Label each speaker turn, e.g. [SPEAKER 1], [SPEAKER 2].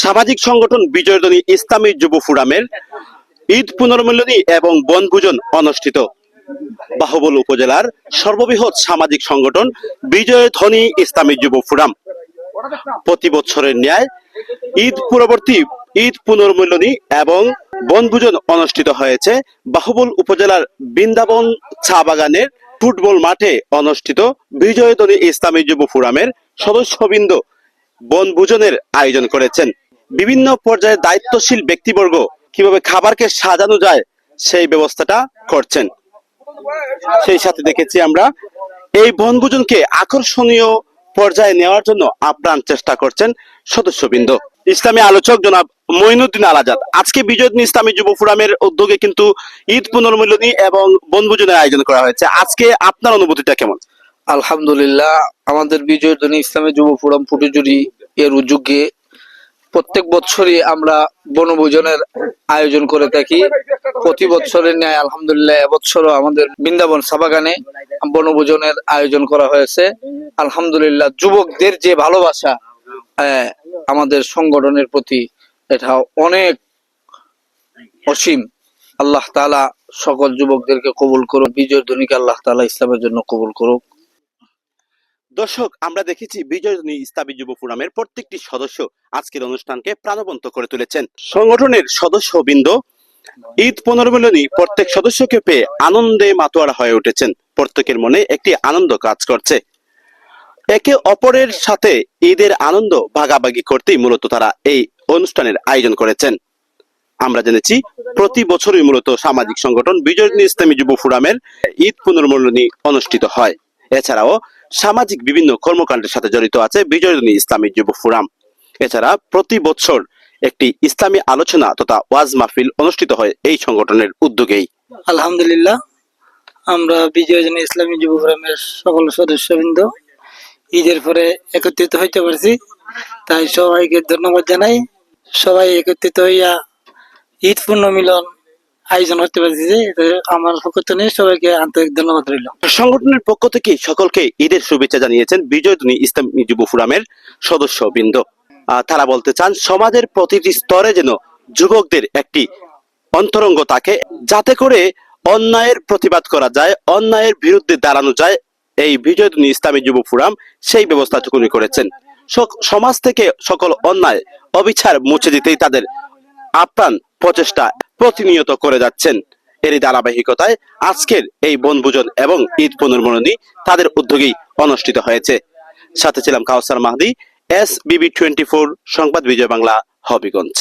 [SPEAKER 1] সামাজিক সংগঠন বিজয়ধ্বনি ইসলামী যুব ফোরামের ঈদ পুনর্মিলনী এবং বনভোজন অনুষ্ঠিত। বাহুবল উপজেলার সর্ববৃহৎ সামাজিক সংগঠন বিজয়ধ্বনি ইসলামী যুব ফোরাম প্রতি বছরের ন্যায় ঈদ পূর্ববর্তী ঈদ পুনর্মিলনী এবং বনভোজন অনুষ্ঠিত হয়েছে বাহুবল উপজেলার বৃন্দাবন চা বাগানের ফুটবল মাঠে অনুষ্ঠিত বিজয়ধ্বনি ইসলামী যুব ফোরামের সদস্যবৃন্দ বনভোজনের আয়োজন করেছেন। বিভিন্ন পর্যায়ে দায়িত্বশীল ব্যক্তিবর্গ কিভাবে খাবারকে সাজানো যায় সেই ব্যবস্থাটা করছেন। সেই সাথে দেখেছি আমরা এই বনভোজনকে আকর্ষণীয় পর্যায়ে নেওয়ার জন্য আপ্রাণ চেষ্টা করছেন সদস্যবৃন্দ। ইসলামী আলোচক জনাব মঈনুদ্দিন আল আজাদ আজকে বিজয়ধ্বনি ইসলামী যুব ফোরামের উদ্যোগে কিন্তু ঈদ পুনর্মিলনী এবং বনভোজনের আয়োজন করা হয়েছে। আজকে আপনার অনুভূতিটা কেমন?
[SPEAKER 2] আলহামদুলিল্লাহ, আমাদের বিজয়ধ্বনি ইসলামী যুব ফোরাম ফুটিজুরি এর উদ্যোগে প্রত্যেক বছরই আমরা বনভোজনের আয়োজন করে থাকি। প্রতি বছরের ন্যায় আলহামদুলিল্লাহ এবছরও আমাদের বৃন্দাবন সাবাগানে বনভোজনের আয়োজন করা হয়েছে। আলহামদুলিল্লাহ, যুবকদের যে ভালোবাসা আমাদের সংগঠনের প্রতি, এটা অনেক অসীম। আল্লাহ তাআলা সকল যুবকদেরকে কবুল করুক, বিজয়ধ্বনিকে আল্লাহ তাআলা ইসলামের জন্য কবুল করুক।
[SPEAKER 1] দর্শক, আমরা দেখেছি বিজয়ধ্বনি ইসলামী যুব ফোরামের প্রত্যেকটি সদস্য আজকের অনুষ্ঠানকে প্রাণবন্ত করে তুলেছেন। সংগঠনের সদস্যবৃন্দ ঈদ পুনর্মিলনী প্রত্যেক সদস্যকে পেয়ে আনন্দে মাতোয়ারা হয়ে উঠেছেন। প্রত্যেকের মনে একটি আনন্দ কাজ করছে। একে অপরের সাথে ঈদের আনন্দ ভাগাভাগি করতেই মূলত তারা এই অনুষ্ঠানের আয়োজন করেছেন। আমরা জেনেছি প্রতি বছরই মূলত সামাজিক সংগঠন বিজয়ধ্বনি ইসলামী যুব ফোরামের ঈদ পুনর্মিলনী অনুষ্ঠিত হয়। এছাড়াও সামাজিক বিভিন্ন কর্মকাণ্ডের সাথে জড়িত আছে বিজয়ধ্বনি ইসলামী যুব ফোরাম। এছাড়া প্রতি বছর একটি ইসলামী আলোচনা তথা ওয়াজ মাহফিল অনুষ্ঠিত হয় এই সংগঠনের উদ্যোগেই।
[SPEAKER 3] আলহামদুলিল্লাহ, আমরা বিজয়ধ্বনি ইসলামী যুব ফোরামের সকল সদস্যবৃন্দ ঈদের পরে একত্রিত হইতে পারছি, তাই সবাইকে ধন্যবাদ জানাই। সবাই একত্রিত হইয়া ঈদ পুনর্মিলন আয়োজন করতে পারছি, যে আমার পক্ষ থেকে সবাইকে আন্তরিক ধন্যবাদ রইল।
[SPEAKER 1] সংগঠনের পক্ষ থেকে সকলকে ঈদের শুভেচ্ছা জানিয়েছেন বিজয়ধ্বনি ইসলামী যুব ফোরামের সদস্যবৃন্দ। তারা বলতে চান সমাজের প্রতিটি স্তরে যেন যুবকদের একটি অন্তরঙ্গ থাকে, যাতে করে অন্যায়ের প্রতিবাদ করা যায়, অন্যায়ের বিরুদ্ধে দাঁড়ানো যায়। এই বিজয়ধ্বনি ইসলামী যুব ফোরাম সেই ব্যবস্থাটুকুনি করেছেন। সমাজ থেকে সকল অন্যায় অবিচার মুছে দিতেই তাদের আপ্রাণ প্রচেষ্টা প্রতিনিয়ত করে যাচ্ছেন। এরই ধারাবাহিকতায় আজকের এই বনভোজন এবং ঈদ পুনর্মিলনী তাদের উদ্যোগেই অনুষ্ঠিত হয়েছে। সাথে ছিলাম কাউসার মাহদি, SBB 24 সংবাদ, বিজয় বাংলা, হবিগঞ্জ।